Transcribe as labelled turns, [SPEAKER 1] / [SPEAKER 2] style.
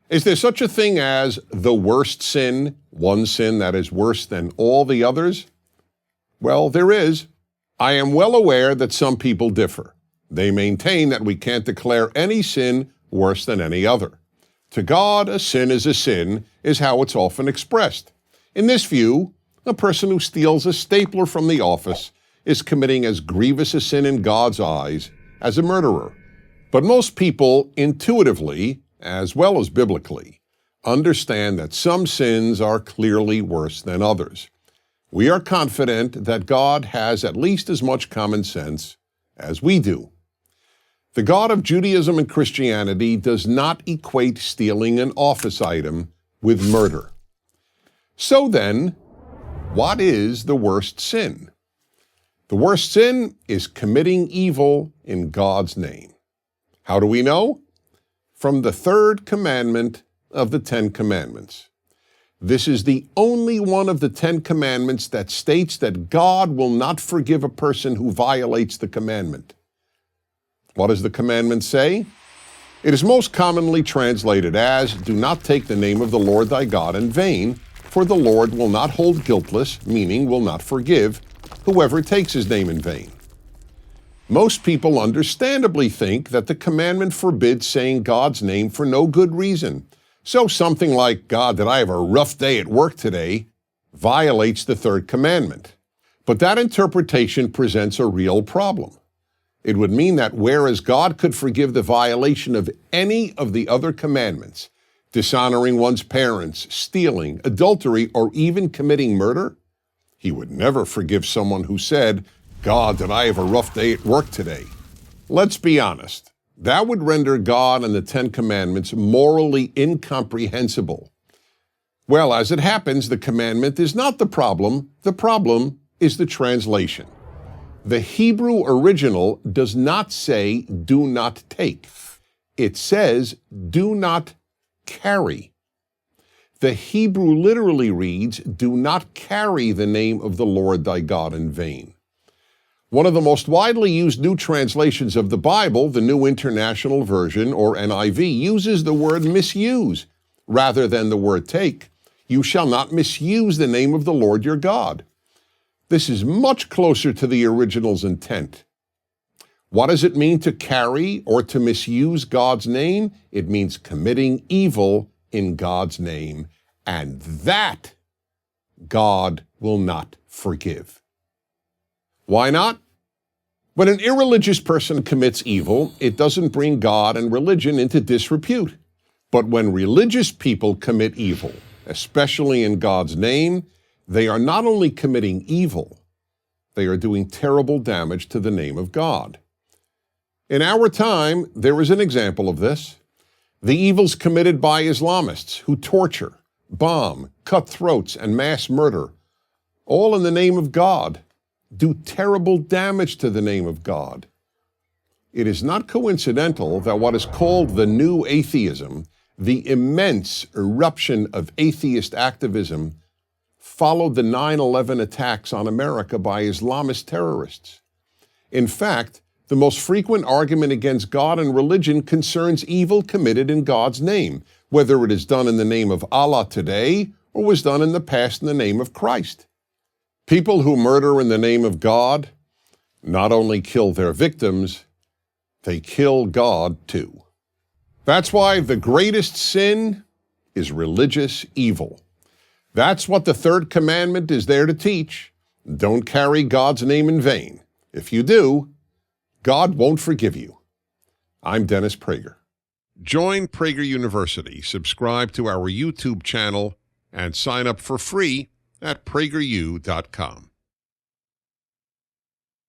[SPEAKER 1] Is there such a thing as the worst sin, one sin that is worse than all the others? Well, there is. I am well aware that some people differ. They maintain that we can't declare any sin worse than any other. To God, a sin is how it's often expressed. In this view, a person who steals a stapler from the office is committing as grievous a sin in God's eyes as a murderer. But most people intuitively, as well as biblically, understand that some sins are clearly worse than others. We are confident that God has at least as much common sense as we do. The God of Judaism and Christianity does not equate stealing an office item with murder. So then, what is the worst sin? The worst sin is committing evil in God's name. How do we know? From the third commandment of the 10 Commandments. This is the only one of the 10 Commandments that states that God will not forgive a person who violates the commandment. What does the commandment say? It is most commonly translated as, "Do not take the name of the Lord thy God in vain, for the Lord will not hold guiltless," meaning will not forgive, "whoever takes his name in vain." Most people understandably think that the commandment forbids saying God's name for no good reason. So something like, "God, did I have a rough day at work today," violates the third commandment. But that interpretation presents a real problem. It would mean that whereas God could forgive the violation of any of the other commandments, dishonoring one's parents, stealing, adultery, or even committing murder, he would never forgive someone who said, "God, did I have a rough day at work today?" Let's be honest. That would render God and the 10 Commandments morally incomprehensible. Well, as it happens, the commandment is not the problem. The problem is the translation. The Hebrew original does not say, "do not take." It says, "do not carry." The Hebrew literally reads, "Do not carry the name of the Lord thy God in vain." One of the most widely used new translations of the Bible, the New International Version, or NIV, uses the word misuse rather than the word take. "You shall not misuse the name of the Lord your God." This is much closer to the original's intent. What does it mean to carry or to misuse God's name? It means committing evil in God's name, and that God will not forgive. Why not? When an irreligious person commits evil, it doesn't bring God and religion into disrepute. But when religious people commit evil, especially in God's name, they are not only committing evil, they are doing terrible damage to the name of God. In our time, there is an example of this. The evils committed by Islamists who torture, bomb, cut throats, and mass murder, all in the name of God, do terrible damage to the name of God. It is not coincidental that what is called the new atheism, the immense eruption of atheist activism, followed the 9/11 attacks on America by Islamist terrorists. In fact, the most frequent argument against God and religion concerns evil committed in God's name, whether it is done in the name of Allah today or was done in the past in the name of Christ. People who murder in the name of God not only kill their victims, they kill God too. That's why the greatest sin is religious evil. That's what the third commandment is there to teach. Don't carry God's name in vain. If you do, God won't forgive you. I'm Dennis Prager. Join Prager University, subscribe to our YouTube channel, and sign up for free at PragerU.com.